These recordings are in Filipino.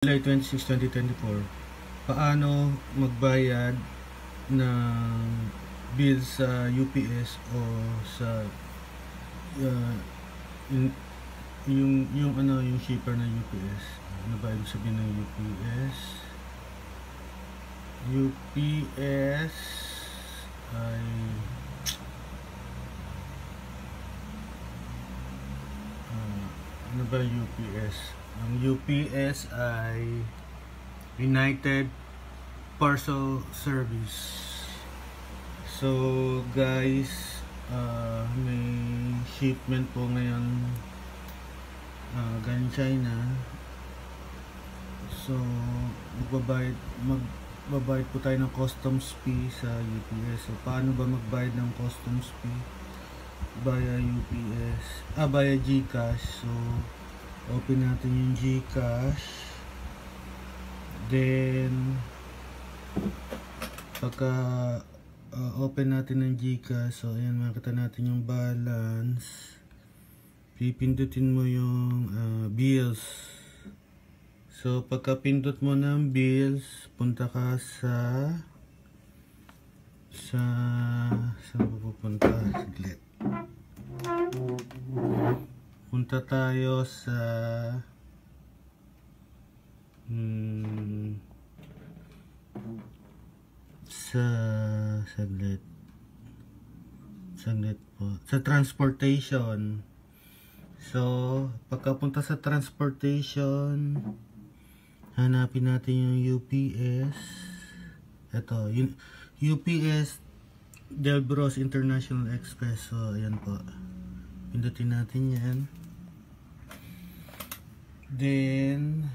July 26, 2024, paano magbayad ng bill sa UPS o sa uh, yung shipper ng UPS. Ano ba ibig sabihin ng UPS? UPS ay ano ba UPS? Ang UPS ay United Parcel Service. So guys, may shipment po ngayon galing China. So magbabayad po tayo ng customs fee sa UPS. So paano ba magbayad ng customs fee? Via UPS, via GCash. So open natin yung GCash. Then pagka open natin ng GCash, so ayan, makita natin yung balance. Pipindutin mo yung bills. So pagka pindot mo ng bills, punta ka saan pupunta? Siglit. Punta tayo sa saglit po, sa transportation. So pagkapunta sa transportation, hanapin natin yung UPS. Ito, yung UPS Delbros International Express. So ayan po, pindutin natin yan. Then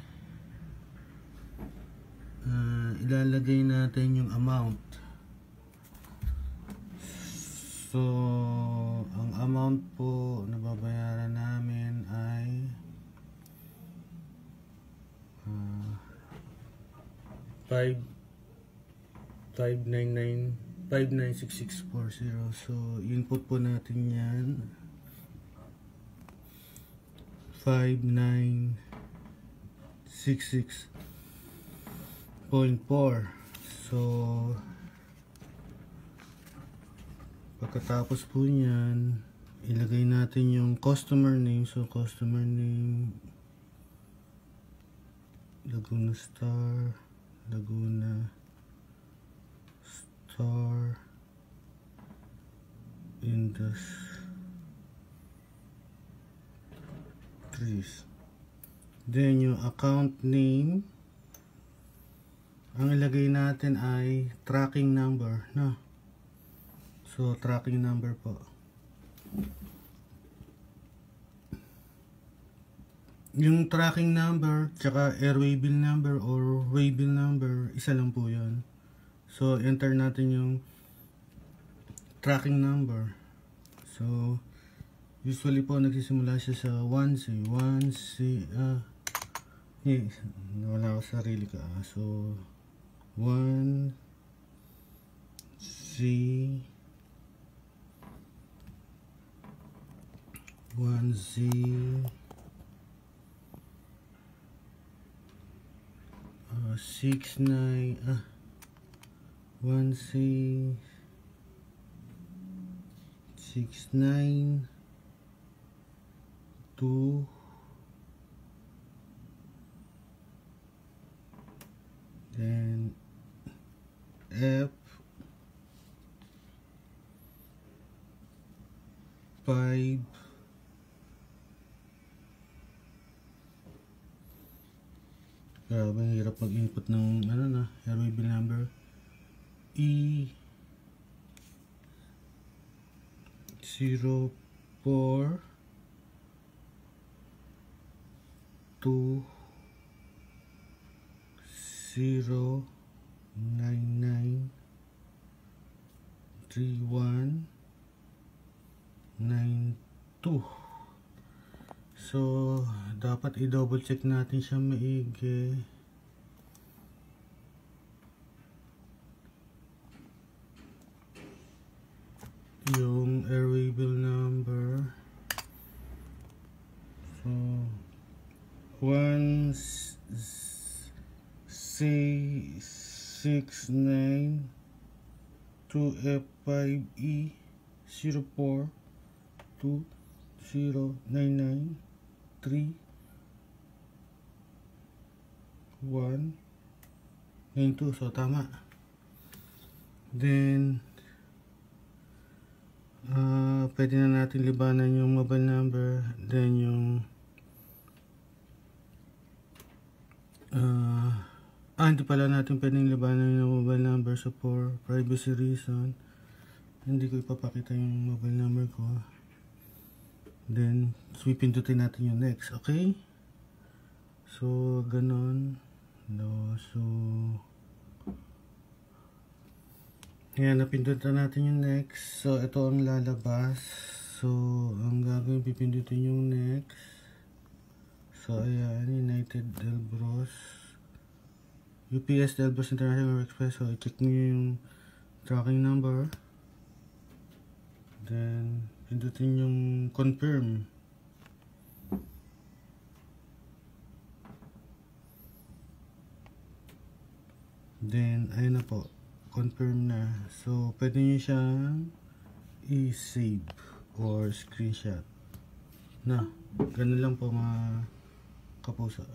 ilalagay natin yung amount. So ang amount po na babayaran namin ay 5,96640. So input po natin yan 5,966.4. So pagkatapos po niyan, ilagay natin yung customer name. So customer name Laguna Star Industries. Then yung account name, ang ilagay natin ay tracking number, no? So tracking number po. Yung tracking number tsaka airway bill number or way bill number, isa lang po yun. So enter natin yung tracking number. So usually po nagsisimula siya sa 1C. Wala ko sarili ka. So 1C 692. Then F 5 Grabe, ang hirap mag-input ng airway bill number. E 04 2 099 3192. So dapat i-double check natin siya maigi. Yung airway bill number. So 1 say 69 2F5E 04 2099 3 1 92. So tama. Then pwede na natin libanan yung mobile number, then yung hindi pala natin pwedeng libanan yung mobile number, so for privacy reason hindi ko ipapakita yung mobile number ko. Then pipindutin natin yung next. Okay, so ganon. No, so ayan, napindutan natin yung next. So ito ang lalabas. So ang gagawin, pipindutin yung next. So ayan, United Delbros, UPS Delbros International Express. So i-check nyo yung tracking number, then pindutin yung confirm. Then ayun na po, confirm na. So pwede nyo siyang i-save or screenshot na. Ganun lang po mga kapuso.